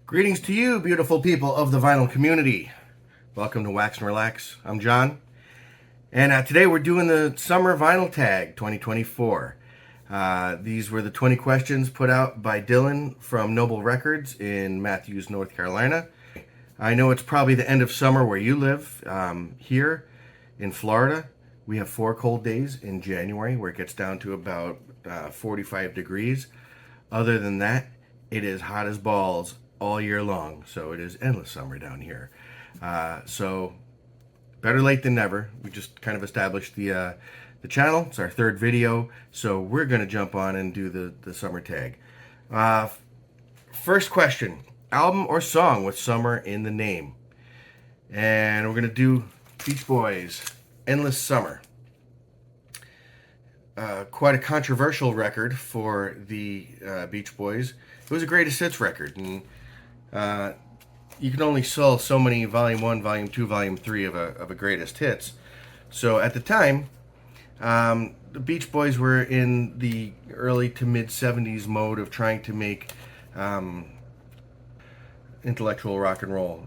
Greetings to you, beautiful people of the vinyl community. Welcome to Wax and Relax. I'm John, and today we're doing the Summer Vinyl Tag 2024. These were the 20 questions put out by Dylan from Noble Records in Matthews, North Carolina. I know it's probably the end of summer where you live. Here in Florida, we have 4 cold days in January where it gets down to about 45 degrees. Other than that, it is hot as balls all year long, so it is endless summer down here. So better late than never. We just kind of established the channel. It's our 3rd video, so we're going to jump on and do the summer tag. First question: album or song with summer in the name? And we're going to do Beach Boys, Endless Summer. Quite a controversial record for the Beach Boys. It was a greatest hits record, and you can only sell so many Volume 1, Volume 2, Volume 3 of a greatest hits. So at the time, the Beach Boys were in the early to mid 70s mode of trying to make intellectual rock and roll.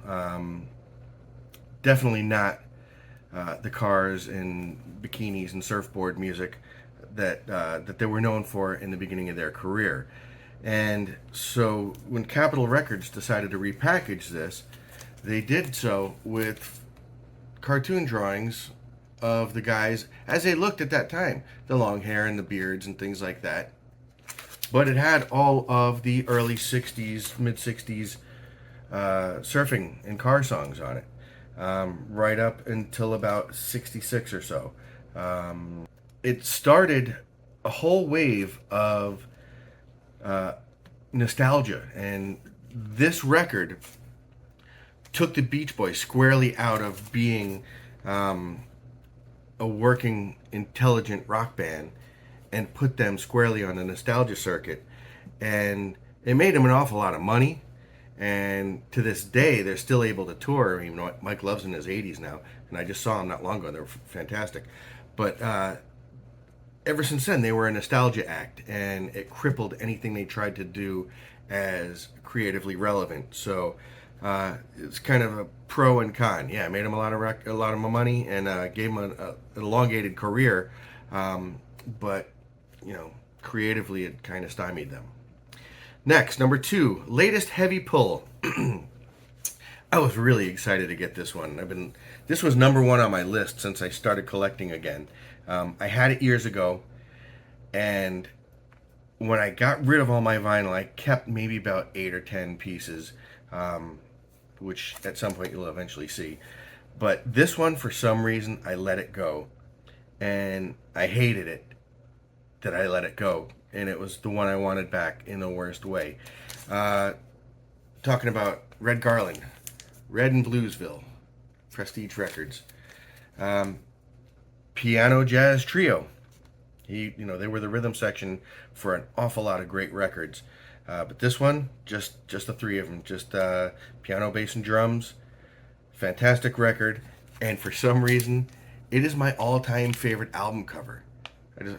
Definitely not the Cars and bikinis and surfboard music that they were known for in the beginning of their career. And so when Capitol Records decided to repackage this, they did so with cartoon drawings of the guys as they looked at that time, the long hair and the beards and things like that. But it had all of the early 60s, mid 60s surfing and car songs on it, right up until about 66 or so. It started a whole wave of nostalgia, and this record took the Beach Boys squarely out of being a working, intelligent rock band and put them squarely on the nostalgia circuit, and it made them an awful lot of money. And to this day, they're still able to tour. Even though Mike Love's in his 80s now, and I just saw him not long ago. They were fantastic, but ever since then, they were a nostalgia act, and it crippled anything they tried to do as creatively relevant. So it's kind of a pro and con. Yeah, it made them a lot of money, and gave them an elongated career, but creatively, it kind of stymied them. Next, number 2, latest heavy pull. I was really excited to get this one. This was number 1 on my list since I started collecting again. I had it years ago, and when I got rid of all my vinyl, I kept maybe about 8 or 10 pieces, which at some point you'll eventually see. But this one, for some reason, I let it go, and I hated it that I let it go, and it was the one I wanted back in the worst way. Talking about Red Garland, Red and Bluesville, Prestige Records. Piano Jazz Trio. They were the rhythm section for an awful lot of great records. But this one, just the 3 of them, just piano, bass, and drums. Fantastic record, and for some reason, it is my all-time favorite album cover.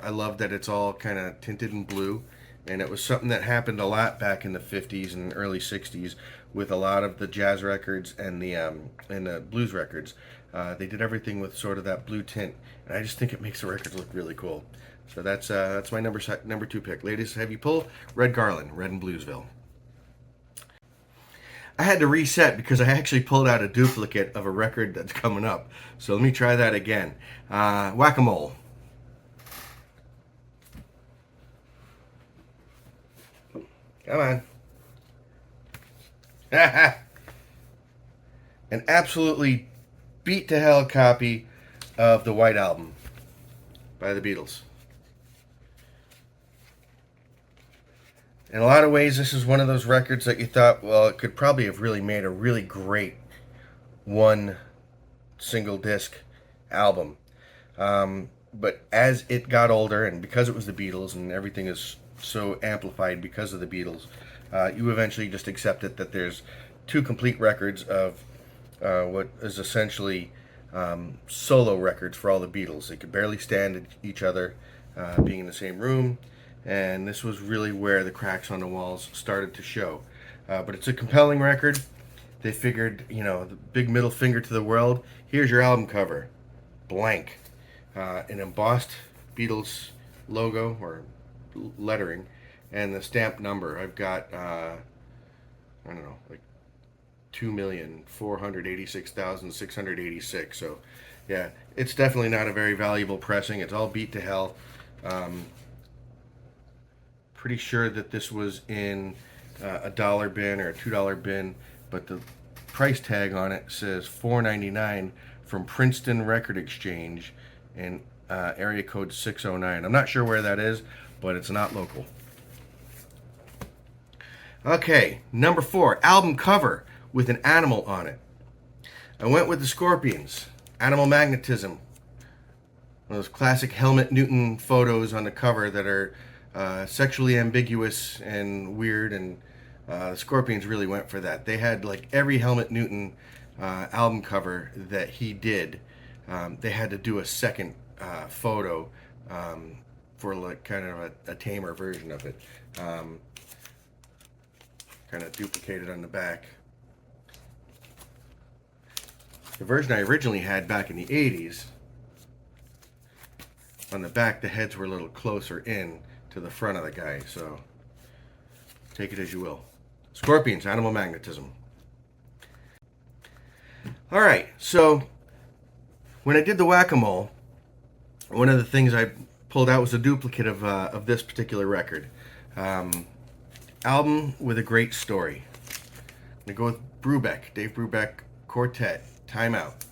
I love that it's all kind of tinted in blue, and it was something that happened a lot back in the 50s and early 60s with a lot of the jazz records and the blues records. They did everything with sort of that blue tint, and I just think it makes the records look really cool. So that's my number 2 pick. Latest heavy pull, Red Garland, Red and Bluesville. I had to reset because I actually pulled out a duplicate of a record that's coming up. So let me try that again. Whack-A-Mole. Come on. An absolutely beat to hell copy of the White Album by the Beatles. In a lot of ways, this is one of those records that you thought, well, it could probably have really made a really great one single disc album. But as it got older, and because it was the Beatles and everything is so amplified because of the Beatles, you eventually just accept it that there's 2 complete records of what is essentially solo records for all the Beatles. They could barely stand each other being in the same room, and this was really where the cracks on the walls started to show. But it's a compelling record. They figured, the big middle finger to the world. Here's your album cover, blank, an embossed Beatles logo or lettering, and the stamp number. I've got I don't know, like 2,486,686. So, yeah, it's definitely not a very valuable pressing. It's all beat to hell. Pretty sure that this was in a dollar bin or a $2 bin, but the price tag on it says $4.99 from Princeton Record Exchange and area code 609. I'm not sure where that is, but it's not local. Okay, number 4, album cover with an animal on it. I went with the Scorpions, Animal Magnetism. One of those classic Helmut Newton photos on the cover that are sexually ambiguous and weird, and the Scorpions really went for that. They had like every Helmut Newton album cover that he did. They had to do a second photo for like kind of a tamer version of it. Kind of duplicated on the back. The version I originally had back in the 80s, on the back the heads were a little closer in to the front of the guy, so take it as you will. Scorpions, Animal Magnetism. Alright, so when I did the Whack-A-Mole, one of the things I pulled out was a duplicate of this particular record. Album with a great story. I'm going to go with Brubeck, Dave Brubeck Quartet, Time Out.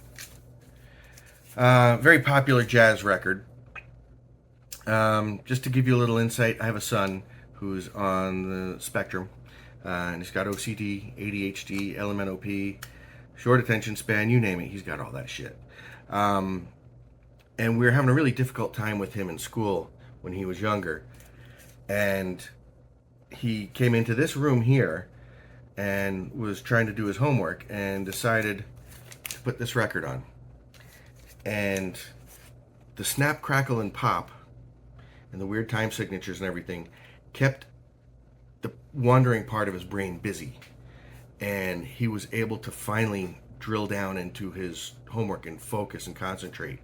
Very popular jazz record. Just to give you a little insight, I have a son who's on the spectrum, and he's got OCD, ADHD, LMNOP, short attention span, you name it, he's got all that shit. And we were having a really difficult time with him in school when he was younger. And he came into this room here and was trying to do his homework and decided to put this record on. And the snap, crackle, and pop and the weird time signatures and everything kept the wandering part of his brain busy. And he was able to finally drill down into his homework and focus and concentrate.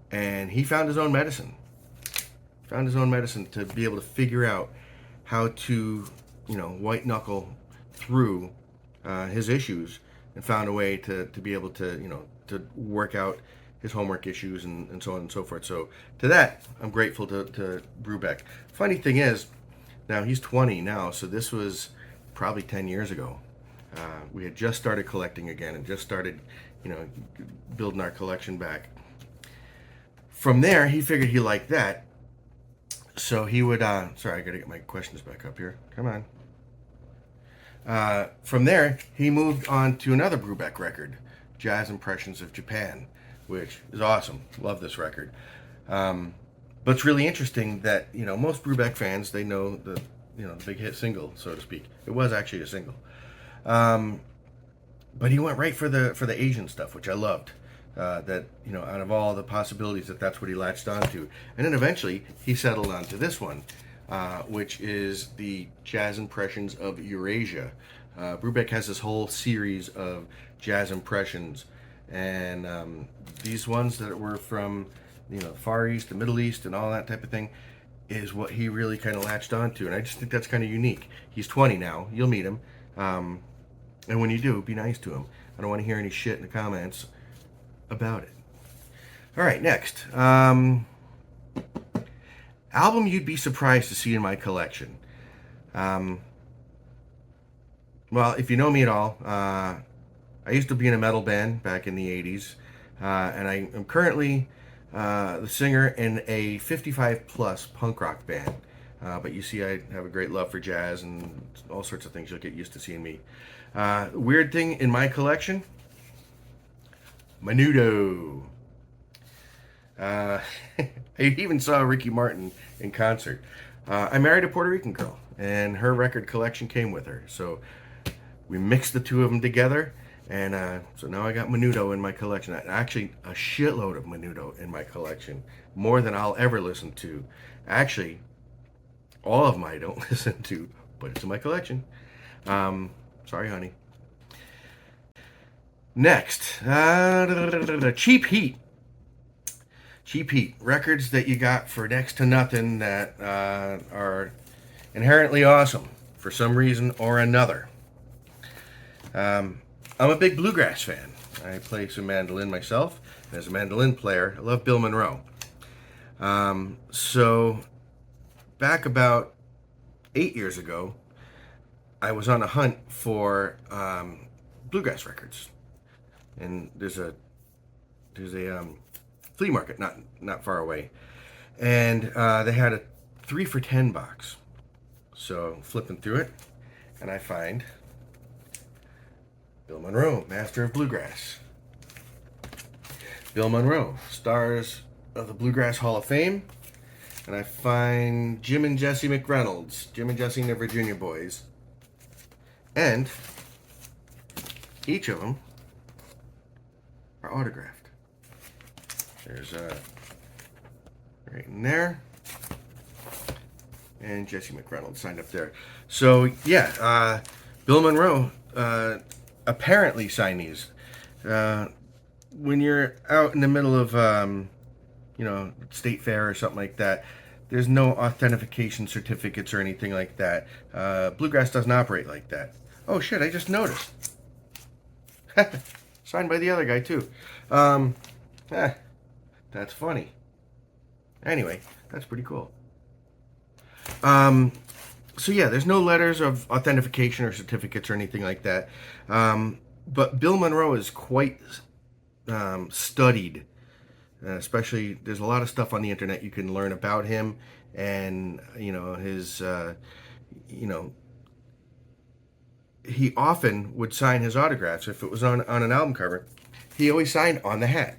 And he found his own medicine. Found his own medicine to be able to figure out how to, white knuckle through his issues, and found a way to be able to, to work out his homework issues and so on and so forth. So to that, I'm grateful to Brubeck. Funny thing is, now he's 20 now, so this was probably 10 years ago. We had just started collecting again and just started, building our collection back. From there, he figured he liked that. So he would, sorry, I gotta get my questions back up here. Come on. From there, he moved on to another Brubeck record, Jazz Impressions of Japan, which is awesome. Love this record. But it's really interesting that, most Brubeck fans, they know the big hit single, so to speak. It was actually a single. But he went right for the Asian stuff, which I loved. That, out of all the possibilities, that's what he latched onto. And then eventually he settled onto this one, which is the Jazz Impressions of Eurasia. Brubeck has this whole series of jazz impressions, and these ones that were from the Far East, the Middle East, and all that type of thing is what he really kind of latched onto. And I just think that's kind of unique. He's 20 now. You'll meet him. And when you do, be nice to him. I don't want to hear any shit in the comments about it. All right, next. Album you'd be surprised to see in my collection. Well, if you know me at all, I used to be in a metal band back in the 80s, and I am currently the singer in a 55-plus punk rock band. But you see, I have a great love for jazz and all sorts of things. You'll get used to seeing me. Weird thing in my collection, Menudo. I even saw Ricky Martin in concert. I married a Puerto Rican girl, and her record collection came with her. So we mixed the two of them together, And so now I got Menudo in my collection. Actually, a shitload of Menudo in my collection, more than I'll ever listen to. Actually, all of them I don't listen to, but it's in my collection. Sorry, honey. Next, Cheap Heat. Cheap Heat. Records that you got for next to nothing that are inherently awesome for some reason or another. I'm a big bluegrass fan. I play some mandolin myself. And as a mandolin player, I love Bill Monroe. So, back about 8 years ago, I was on a hunt for bluegrass records. And there's a flea market not far away. And they had a 3 for $10 box. So, flipping through it, and I find Bill Monroe, Master of Bluegrass. Bill Monroe, Stars of the Bluegrass Hall of Fame. And I find Jim and Jesse McReynolds, Jim and Jesse and the Virginia Boys. And each of them are autographed. There's right in there. And Jesse McReynolds signed up there. So, yeah, Bill Monroe apparently signed these. When you're out in the middle of, state fair or something like that, there's no authentication certificates or anything like that. Bluegrass doesn't operate like that. Oh, shit, I just noticed. Signed by the other guy, too. That's funny. Anyway, that's pretty cool. So yeah, there's no letters of authentication or certificates or anything like that. But Bill Monroe is quite studied. Especially, there's a lot of stuff on the internet you can learn about him, and his, he often would sign his autographs if it was on an album cover. He always signed on the hat,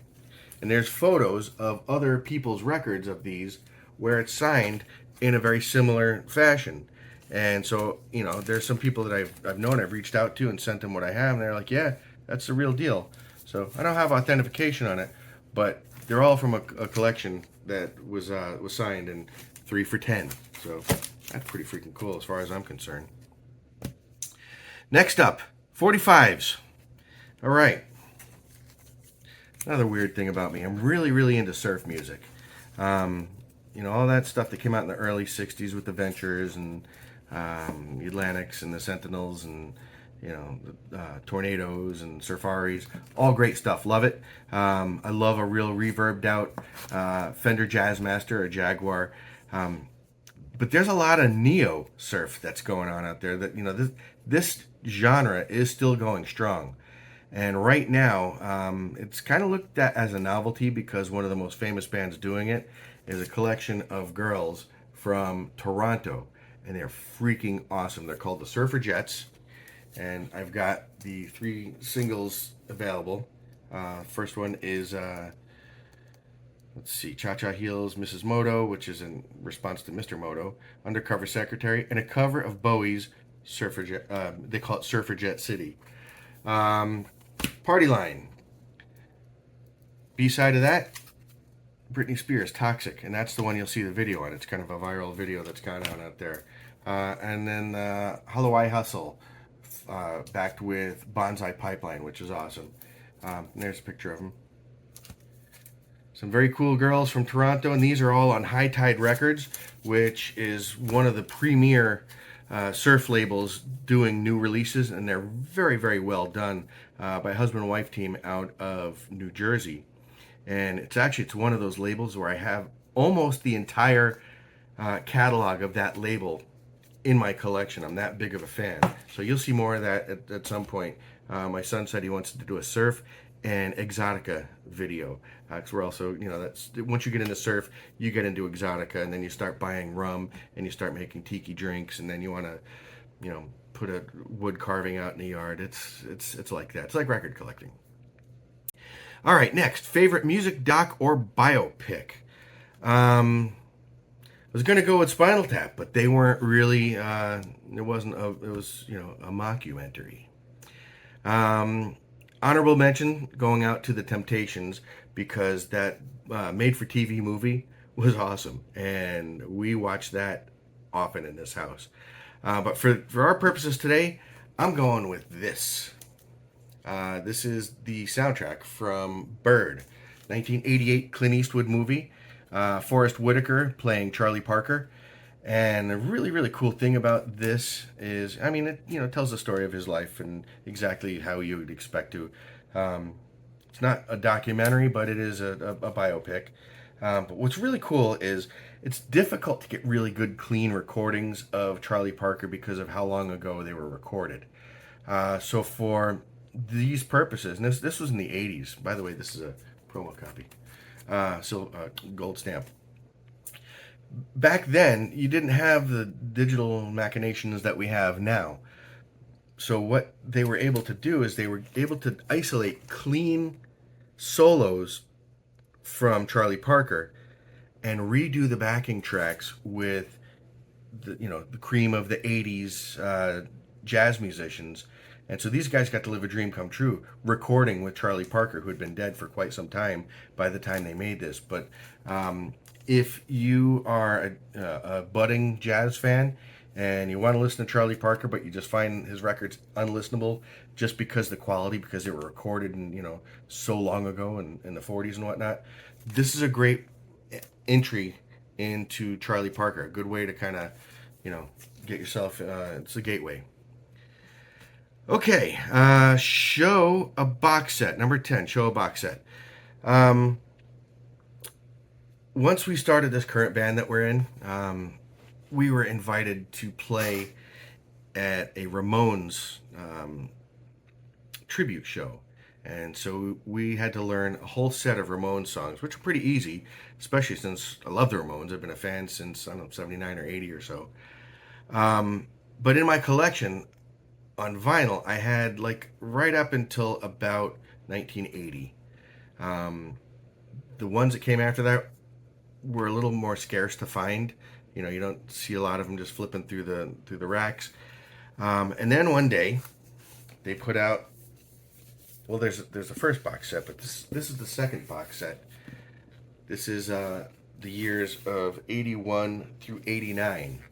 and there's photos of other people's records of these where it's signed in a very similar fashion. And so, there's some people that I've known, I've reached out to and sent them what I have, and they're like, yeah, that's the real deal. So I don't have authentication on it, but they're all from a collection that was signed in 3 for $10. So that's pretty freaking cool as far as I'm concerned. Next up, 45s. All right. Another weird thing about me, I'm really, really into surf music. All that stuff that came out in the early 60s with the Ventures and the Atlantics and the Sentinels and Tornadoes and Surfaris, all great stuff. Love it. I love a real reverbed out Fender Jazzmaster or Jaguar. But there's a lot of neo surf that's going on out there. That this genre is still going strong. And right now, it's kind of looked at as a novelty because one of the most famous bands doing it is a collection of girls from Toronto, and they're freaking awesome. They're called the Surfer Jets. And I've got the 3 singles available. First one is, Cha Cha Heels, Mrs. Moto, which is in response to Mr. Moto, Undercover Secretary, and a cover of Bowie's Surfer Jet. They call it Surfer Jet City. Party Line. B-side of that, Britney Spears, Toxic, and that's the one you'll see the video on. It's kind of a viral video that's gone out there. And then Hawaii Hustle, backed with Bonsai Pipeline, which is awesome. There's a picture of them. Some very cool girls from Toronto, and these are all on High Tide Records, which is one of the premier surf labels doing new releases, and they're very, very well done by a husband and wife team out of New Jersey. And it's one of those labels where I have almost the entire catalog of that label in my collection. I'm that big of a fan. So you'll see more of that at some point. My son said he wants to do a surf and exotica video. Because we're also, that's once you get into surf, you get into exotica, and then you start buying rum, and you start making tiki drinks, and then you want to, put a wood carving out in the yard. It's like that. It's like record collecting. All right, next, favorite music doc or biopic. I was gonna go with Spinal Tap, but they weren't really. It was a mockumentary. Honorable mention going out to the Temptations, because that made-for-TV movie was awesome, and we watched that often in this house. But for our purposes today, I'm going with this. This is the soundtrack from Bird, 1988 Clint Eastwood movie. Forrest Whitaker playing Charlie Parker. And the really, really cool thing about this is, I mean, it tells the story of his life and exactly how you would expect to. It's not a documentary, but it is a biopic. But what's really cool is it's difficult to get really good, clean recordings of Charlie Parker because of how long ago they were recorded. So for these purposes, and this was in the 80s. By the way, this is a promo copy. Gold stamp. Back then, you didn't have the digital machinations that we have now. So what they were able to do is they were able to isolate clean solos from Charlie Parker and redo the backing tracks with the cream of the 80s jazz musicians. And so these guys got to live a dream come true, recording with Charlie Parker, who had been dead for quite some time by the time they made this. But if you are a budding jazz fan and you want to listen to Charlie Parker, but you just find his records unlistenable just because the quality, because they were recorded so long ago in the 40s and whatnot, this is a great entry into Charlie Parker. A good way to kind of, get yourself, it's a gateway. Okay, show a box set. Number 10, show a box set. Once we started this current band that we're in, we were invited to play at a Ramones tribute show. And so we had to learn a whole set of Ramones songs, which are pretty easy, especially since I love the Ramones. I've been a fan since, 79 or 80 or so. But in my collection, on vinyl, I had right up until about 1980. The ones that came after that were a little more scarce to find. You don't see a lot of them just flipping through the racks. And then one day, they put out. Well, there's the first box set, but this is the second box set. This is the years of 81 through 89.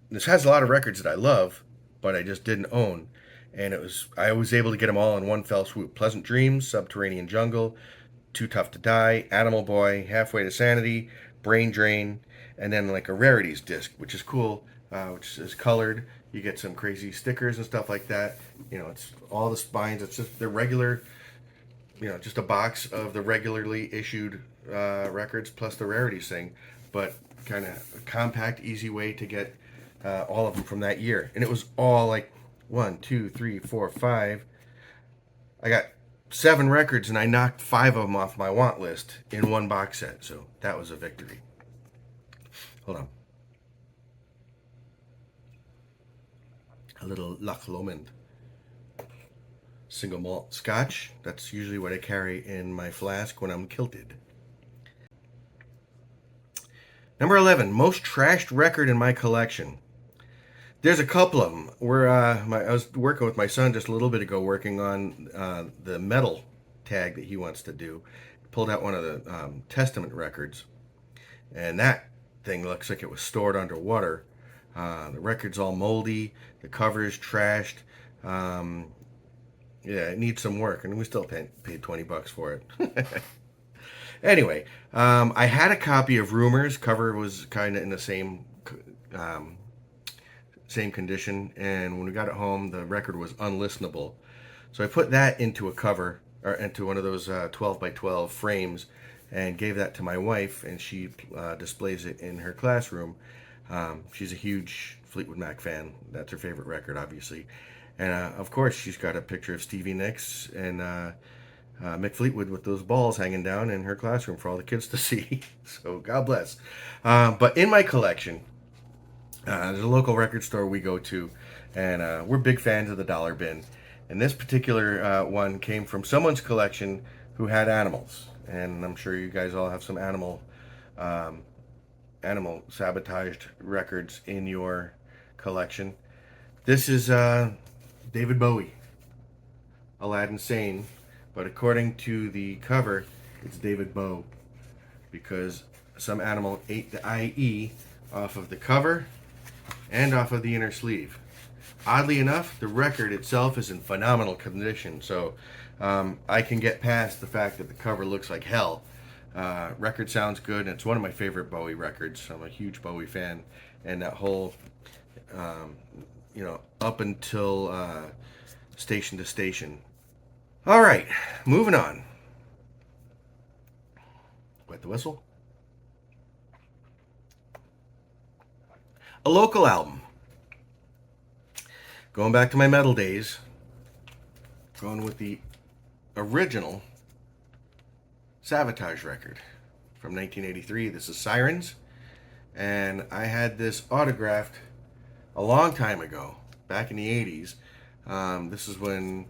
This has a lot of records that I love, but I just didn't own. And I was able to get them all in one fell swoop. Pleasant Dreams, Subterranean Jungle, Too Tough to Die, Animal Boy, Halfway to Sanity, Brain Drain, and then a rarities disc, which is cool, which is colored. You get some crazy stickers and stuff like that. It's all the spines. It's just the regular, just a box of the regularly issued records plus the rarities thing, but kind of a compact, easy way to get all of them from that year. And it was all 1, 2, 3, 4, 5. I got 7 records and I knocked 5 of them off my want list in one box set. So that was a victory. Hold on. A little Loch Lomond single malt scotch. That's usually what I carry in my flask when I'm kilted. Number 11, most trashed record in my collection. There's a couple of them. I was working with my son just a little bit ago, working on the metal tag that he wants to do. Pulled out one of the Testament records, and that thing looks like it was stored underwater. The record's all moldy. The cover's trashed. It needs some work, and we still paid $20 for it. Anyway, I had a copy of Rumors. Cover was kind of in the same condition, and when we got it home, the record was unlistenable. So I put that into a cover, or into one of those 12 by 12 frames, and gave that to my wife, and she displays it in her classroom. She's a huge Fleetwood Mac fan. That's her favorite record, obviously. And of course, she's got a picture of Stevie Nicks and Mick Fleetwood with those balls hanging down in her classroom for all the kids to see. So God bless. But in my collection, there's a local record store we go to, and we're big fans of the Dollar Bin. And this particular one came from someone's collection who had animals. And I'm sure you guys all have some animal sabotaged records in your collection. This is David Bowie. Aladdin Sane, but according to the cover, it's David Bowie because some animal ate the IE off of the cover and off of the inner sleeve. Oddly enough, the record itself is in phenomenal condition, so I can get past the fact that the cover looks like hell. Record sounds good, and it's one of my favorite Bowie records. I'm a huge Bowie fan, and that whole, up until Station to Station. All right, moving on. Wet the whistle. A local album. Going back to my metal days, going with the original Savatage record from 1983. This is Sirens, and I had this autographed a long time ago, back in the 80s. This is when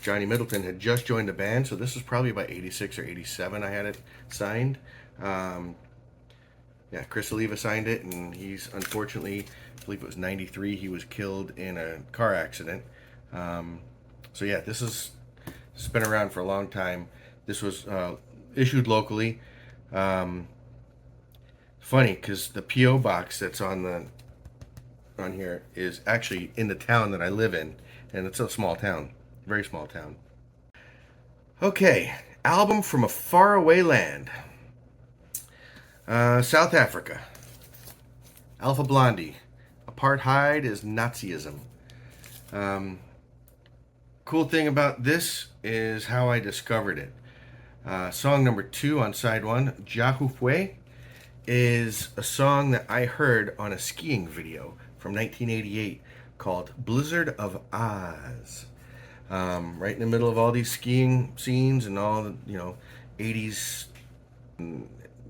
Johnny Middleton had just joined the band, so this was probably about 86 or 87 I had it signed. Chris Oliva signed it, and he's unfortunately, I believe it was 93, he was killed in a car accident. This has been around for a long time. This was issued locally. Funny, because the P.O. box that's on here is actually in the town that I live in, and it's a small town, very small town. Okay, album from a faraway land. South Africa. Alpha Blondy. Apartheid is Nazism. Cool thing about this is how I discovered it. Song number 2 on side 1, Jahufwe, is a song that I heard on a skiing video from 1988 called Blizzard of Oz. Right in the middle of all these skiing scenes and all the 80s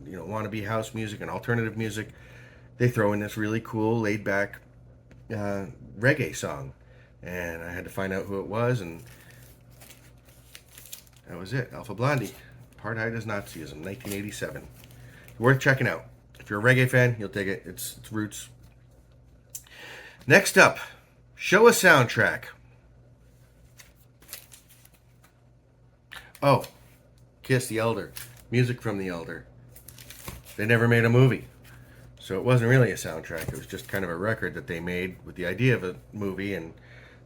wannabe house music and alternative music, they throw in this really cool laid back reggae song, and I had to find out who it was, and that was it. Alpha Blondy, Apartheid is Nazism, 1987. Worth checking out. If you're a reggae fan, you'll dig it. It's roots. Next up, show a soundtrack. Oh, Kiss the Elder, music from the Elder. They never made a movie, so it wasn't really a soundtrack. It was just kind of a record that they made with the idea of a movie, and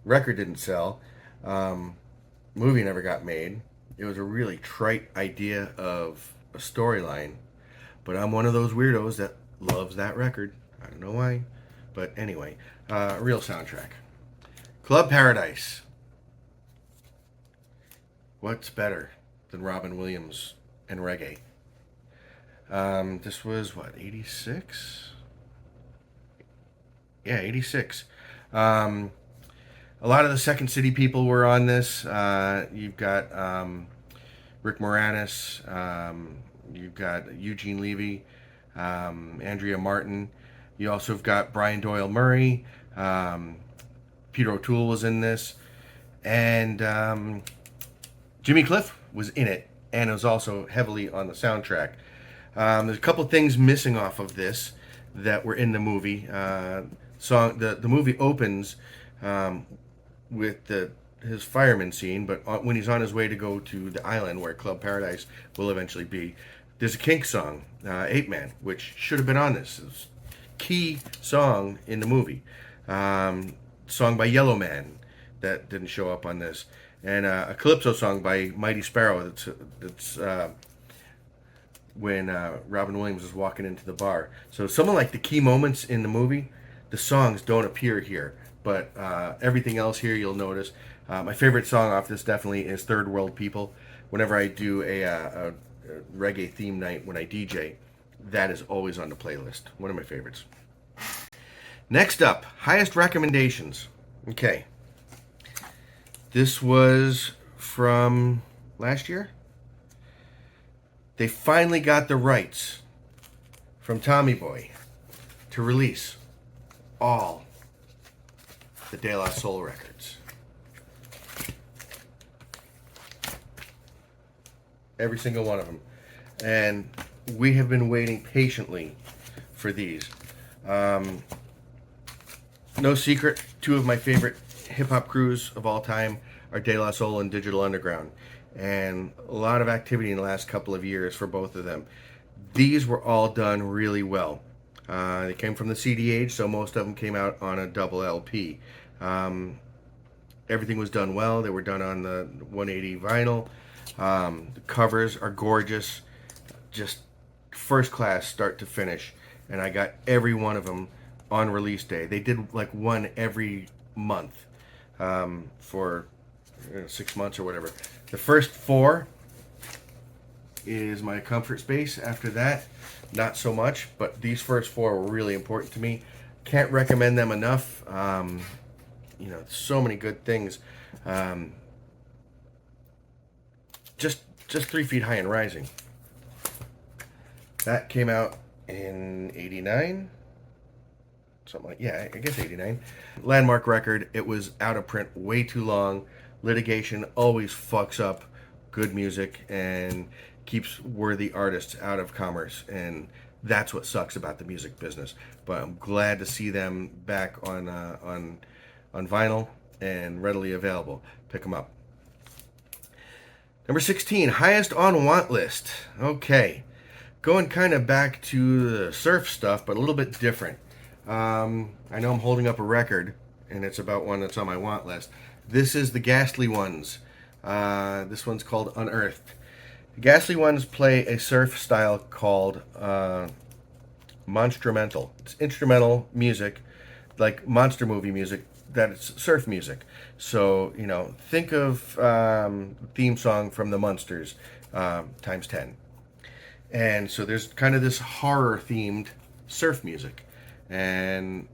record didn't sell. Movie never got made. It was a really trite idea of a storyline, but I'm one of those weirdos that loves that record. I don't know why, but anyway, real soundtrack. Club Paradise. What's better than Robin Williams and reggae? This was, 86? Yeah, 86. A lot of the Second City people were on this. You've got Rick Moranis. You've got Eugene Levy, Andrea Martin. You also have got Brian Doyle Murray. Peter O'Toole was in this. And Jimmy Cliff was in it, and it was also heavily on the soundtrack. There's a couple things missing off of this that were in the movie. The movie opens with his fireman scene, but when he's on his way to go to the island where Club Paradise will eventually be, there's a Kinks song, Ape Man, which should have been on this. It's a key song in the movie. Song by Yellow Man that didn't show up on this. And a Calypso song by Mighty Sparrow that's when Robin Williams is walking into the bar. So some of the key moments in the movie, the songs don't appear here, but everything else here you'll notice. My favorite song off this definitely is Third World People. Whenever I do a reggae theme night when I DJ, that is always on the playlist. One of my favorites. Next up, highest recommendations. Okay. This was from last year. They finally got the rights from Tommy Boy to release all the De La Soul records. Every single one of them. And we have been waiting patiently for these. No secret, two of my favorite hip-hop crews of all time are De La Soul and Digital Underground. And a lot of activity in the last couple of years for both of them. These were all done really well. They came from the CDH, so most of them came out on a double LP. Everything was done well. They were done on the 180 vinyl. The covers are gorgeous, just first class start to finish. And I got every one of them on release day. They did like one every month for 6 months or whatever. The first 4 is my comfort space. After that, not so much, but these first 4 were really important to me. Can't recommend them enough. So many good things. Just 3 Feet High and Rising. That came out in '89. Something like, yeah, I guess '89. Landmark record. It was out of print way too long. Litigation always fucks up good music and keeps worthy artists out of commerce, and that's what sucks about the music business. But I'm glad to see them back on vinyl and readily available. Pick them up. Number 16, highest on want list. Okay, going kind of back to the surf stuff, but a little bit different. I know I'm holding up a record, and it's about one that's on my want list. This is the Ghastly Ones. This one's called Unearthed. The Ghastly Ones play a surf style called monstrumental. It's instrumental music, like monster movie music, that it's surf music. So, think of theme song from the Munsters times 10. And so there's kind of this horror-themed surf music. And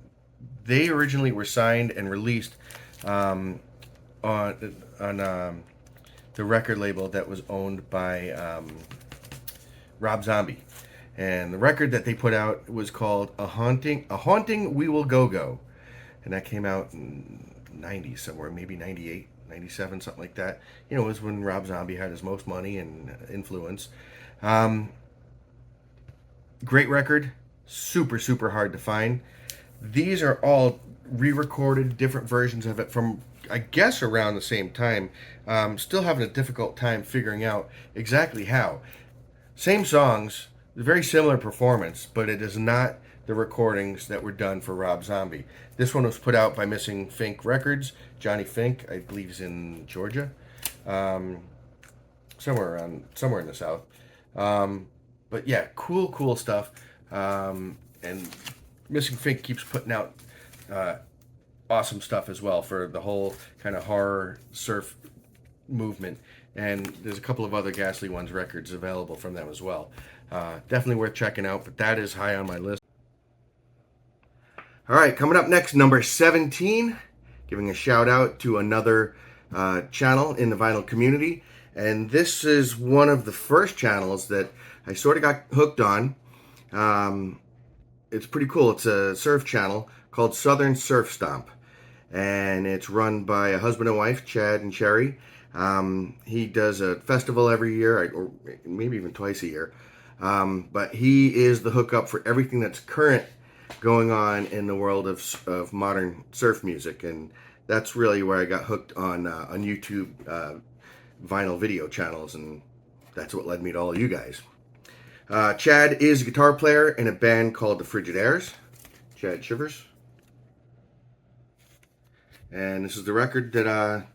they originally were signed and released on the record label that was owned by Rob Zombie. And the record that they put out was called A Haunting We Will Go. And that came out in 90 somewhere, maybe 98, 97, something like that. It was when Rob Zombie had his most money and influence. Great record, super, super hard to find. These are all re-recorded, different versions of it from, I guess, around the same time. Still having a difficult time figuring out exactly how. Same songs, very similar performance, but it is not the recordings that were done for Rob Zombie. This one was put out by Missing Fink Records. Johnny Fink, I believe, is in Georgia, somewhere in the South. But yeah, cool stuff. And Missing Fink keeps putting out awesome stuff as well for the whole kind of horror surf movement. And there's a couple of other Ghastly Ones records available from them as well. Definitely worth checking out, but that is high on my list. All right, coming up next, number 17, giving a shout out to another channel in the vinyl community. And this is one of the first channels that I sort of got hooked on. It's pretty cool. It's a surf channel called Southern Surf Stomp. And it's run by a husband and wife, Chad and Sherry. He does a festival every year, or maybe even twice a year. But he is the hookup for everything that's current going on in the world of modern surf music. And that's really where I got hooked on YouTube vinyl video channels. And that's what led me to all of you guys. Chad is a guitar player in a band called the Frigidaires. Chad Shivers. And this is the record that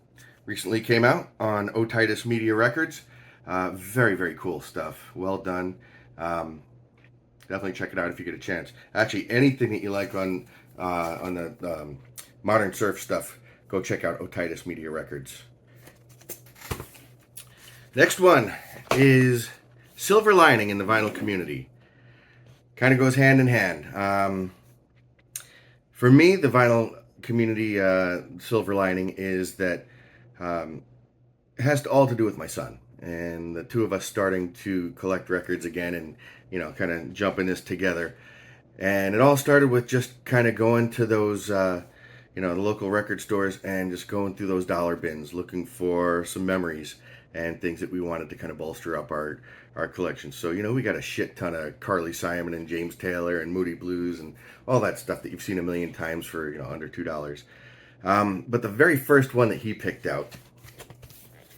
recently came out on Otitis Media Records. Very, very cool stuff. Well done. Definitely check it out if you get a chance. Actually, anything that you like on the modern surf stuff, go check out Otitis Media Records. Next one is Silver Lining in the vinyl community. Kind of goes hand in hand. For me, the vinyl community Silver Lining is that it has all to do with my son. And the two of us starting to collect records again and, kind of jumping this together. And it all started with just kind of going to those, the local record stores and just going through those dollar bins, looking for some memories and things that we wanted to kind of bolster up our collection. So, we got a shit ton of Carly Simon and James Taylor and Moody Blues and all that stuff that you've seen a million times for, under $2. But the very first one that he picked out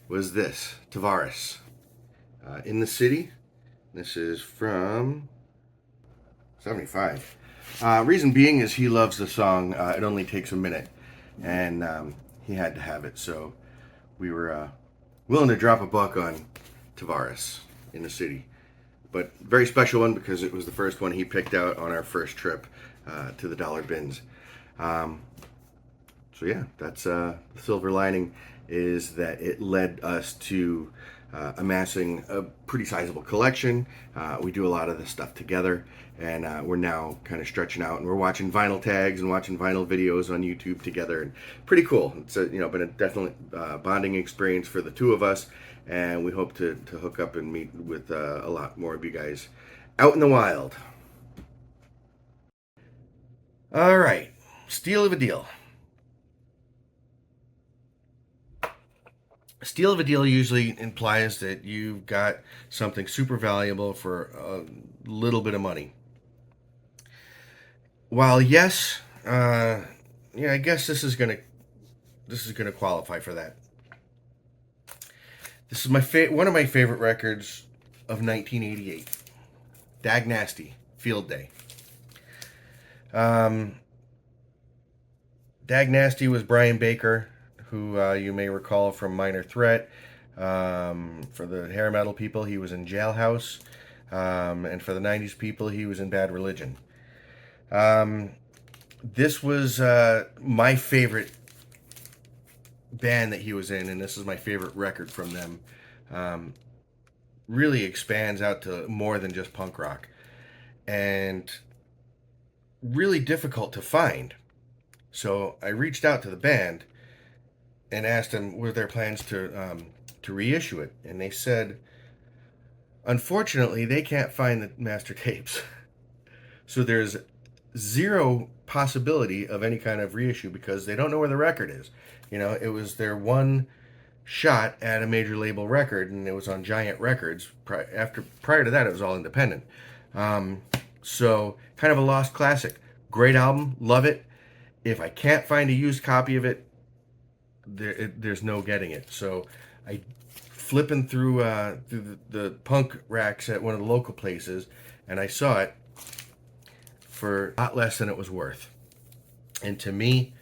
was this Tavares, In the City. This is from 75. Reason being is he loves the song It Only Takes a Minute, and he had to have it, so we were willing to drop a buck on Tavares, In the City. But very special one because it was the first one he picked out on our first trip to the Dollar Bins. So yeah, that's the silver lining, is that it led us to amassing a pretty sizable collection. We do a lot of this stuff together, and we're now kind of stretching out, and we're watching vinyl tags and watching vinyl videos on YouTube together, and pretty cool. It's been a definite bonding experience for the two of us, and we hope to hook up and meet with a lot more of you guys out in the wild. All right, steal of a deal. Steal of a deal usually implies that you've got something super valuable for a little bit of money. While yes, I guess this is gonna qualify for that. This is one of my favorite records of 1988. Dag Nasty, Field Day. Dag Nasty was Brian Baker, who you may recall from Minor Threat. For the hair metal people, he was in Jailhouse. And for the 90s people, he was in Bad Religion. This was my favorite band that he was in, and this is my favorite record from them. Really expands out to more than just punk rock, and really difficult to find. So I reached out to the band and asked them were there plans to reissue it, and they said, unfortunately, they can't find the master tapes, so there's zero possibility of any kind of reissue because they don't know where the record is. It was their one shot at a major label record, and it was on Giant Records. Prior to that, it was all independent. So kind of a lost classic. Great album, love it. If I can't find a used copy of it, there's no getting it. So I flipping through the punk racks at one of the local places, and I saw it for a lot less than it was worth. And to me,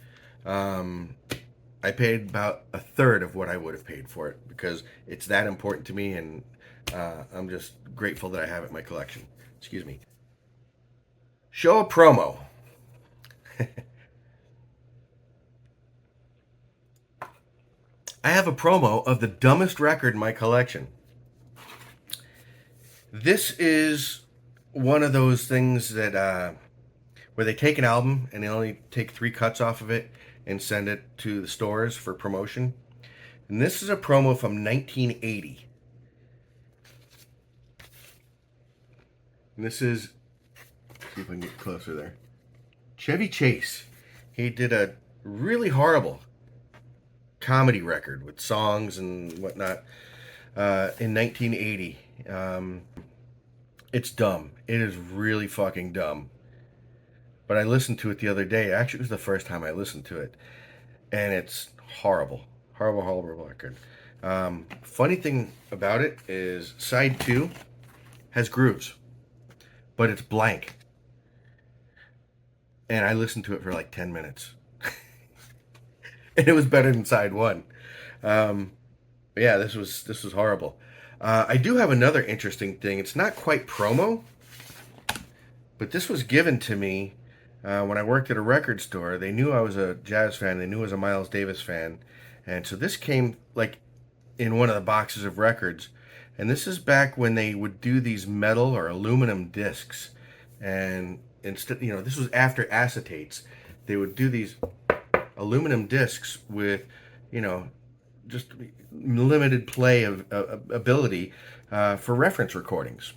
I paid about a third of what I would have paid for it because it's that important to me, and I'm just grateful that I have it in my collection. Excuse me. Show a promo. I have a promo of the dumbest record in my collection. This is one of those things that where they take an album and they only take 3 cuts off of it and send it to the stores for promotion. And this is a promo from 1980. And this is, see if I can get closer there, Chevy Chase. He did a really horrible comedy record with songs and whatnot in 1980. It's dumb. It is really fucking dumb. But I listened to it the other day. Actually, it was the first time I listened to it, and it's horrible. Horrible record. Funny thing about it is side 2 has grooves, but it's blank. And I listened to it for like 10 minutes. And it was better than side 1. Yeah, this was horrible. I do have another interesting thing. It's not quite promo, but this was given to me when I worked at a record store. They knew I was a jazz fan. They knew I was a Miles Davis fan. And so this came like in one of the boxes of records. And this is back when they would do these metal or aluminum discs. And instead, this was after acetates. They would do these aluminum discs with, just limited play of ability for reference recordings.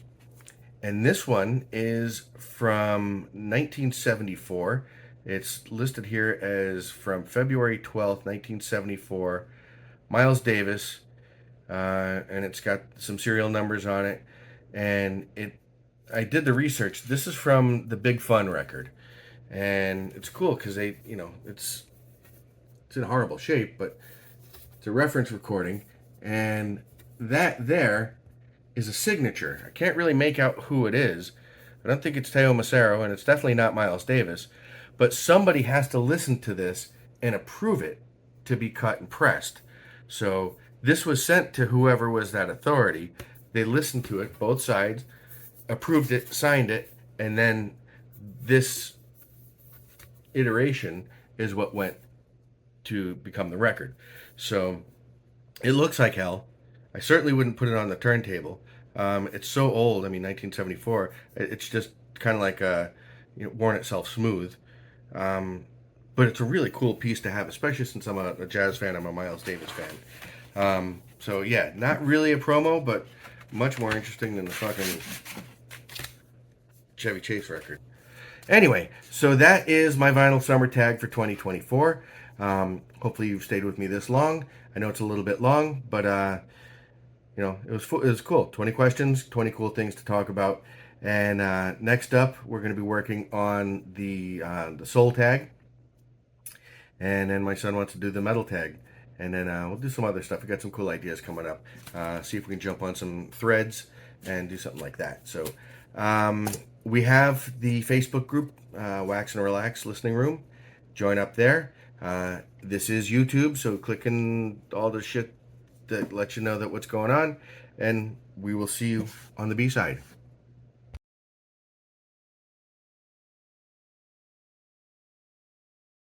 And this one is from 1974. It's listed here as from February 12th, 1974. Miles Davis, and it's got some serial numbers on it. And I did the research. This is from the Big Fun record. And it's cool because it's in horrible shape, but it's a reference recording. And that there is a signature. I can't really make out who it is. I don't think it's Teo Macero, and it's definitely not Miles Davis. But somebody has to listen to this and approve it to be cut and pressed. So this was sent to whoever was that authority. They listened to it, both sides, approved it, signed it, and then this iteration is what went to become the record. So it looks like hell. I certainly wouldn't put it on the turntable. It's so old. I mean, 1974. It's just kind of like worn itself smooth. Um, but it's a really cool piece to have, especially since I'm a jazz fan. I'm a Miles Davis fan. So yeah, not really a promo, but much more interesting than the fucking Chevy Chase record. Anyway, so that is my vinyl summer tag for 2024. Hopefully you've stayed with me this long. I know it's a little bit long, but it was cool. 20 questions, 20 cool things to talk about. And next up, we're going to be working on the soul tag, and then my son wants to do the metal tag, and then we'll do some other stuff. We got some cool ideas coming up. See if we can jump on some threads and do something like that. So we have the Facebook group, Wax and Relax Listening Room. Join up there. This is YouTube, so click in all the shit that lets you know that what's going on, and we will see you on the B side.